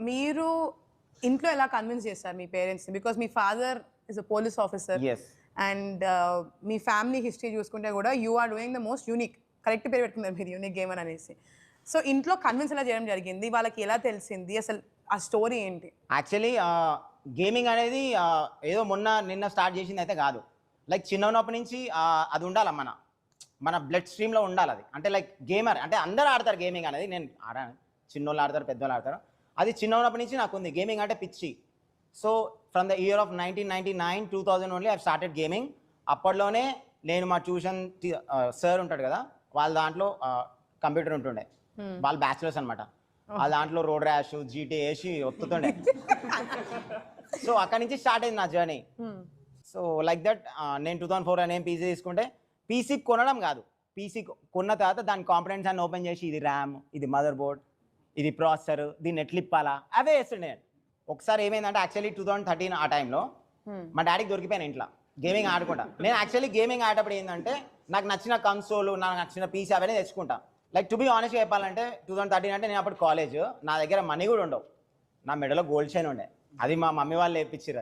మీరు ఇంట్లో ఎలా కన్విన్స్ చేస్తారు మీ పేరెంట్స్ బికాస్ మీ father is a police officer and మీ ఫ్యామిలీ హిస్టరీ చూసుకుంటే కూడా you are doing the most unique correct పేరు పెట్టుకున్నారు మీరు యూనిక్ గేమర్ అనేసి సో ఇంట్లో కన్విన్స్ ఎలా చేయడం జరిగింది వాళ్ళకి ఎలా తెలిసింది అసలు ఆ స్టోరీ ఏంటి యాక్చువల్లీ గేమింగ్ అనేది ఏదో నిన్న స్టార్ట్ చేసింది అయితే కాదు లైక్ చిన్నప్పటి నుంచి అది ఉండాలి మన బ్లడ్ స్ట్రీమ్లో ఉండాలి అది అంటే లైక్ గేమర్ అంటే అందరూ ఆడతారు గేమింగ్ అనేది నేను ఆడాను చిన్నోళ్ళు ఆడతారు పెద్దోళ్ళు ఆడతారు అది చిన్నప్పటి నుంచి నాకు ఉంది గేమింగ్ అంటే పిచ్చి so from the year of 1999 2000 only I started gaming అప్పట్లోనే నేను మా ట్యూషన్ సార్ ఉంటాడు కదా వాళ్ళ దాంట్లో కంప్యూటర్ ఉంటుండే వాళ్ళు బ్యాచులర్స్ అనమాట వాళ్ళ దాంట్లో రోడ్ ర్యాష్ జీటీ వేసి ఒత్తుతుండే సో అక్కడి నుంచి స్టార్ట్ అయింది నా జర్నీ సో లైక్ దట్ నేను 2004 అనేం పీసీ తీసుకుంటే పీసీ కొనడం కాదు పీసీ కొన్న తర్వాత దాని కాంపనెంట్స్ అన్ని ఓపెన్ చేసి ఇది ర్యామ్ ఇది మదర్ బోర్డ్ ఇది ప్రాసెసర్ దీన్ని ఎట్లిప్పాలా అవే వేస్తుండే ఒకసారి ఏమైందంటే యాక్చువల్లీ 2013 ఆ టైంలో మా డాడీకి దొరికిపోయాను ఇంట్లో గేమింగ్ ఆడుకుంటా నేను యాక్చువల్లీ గేమింగ్ ఆడేటప్పుడు ఏంటంటే నాకు నచ్చిన కన్సోల్ నాకు నచ్చిన పీసీ అవన్నీ తెచ్చుకుంటా లైక్ టు బి ఆనెస్ట్ చెప్పాలంటే 2013 అంటే నేను అప్పుడు కాలేజ్ నా దగ్గర మనీ కూడా ఉండవు నా మెడలో గోల్డ్ చైన్ ఉండే అది మా మమ్మీ వాళ్ళు వేయించారు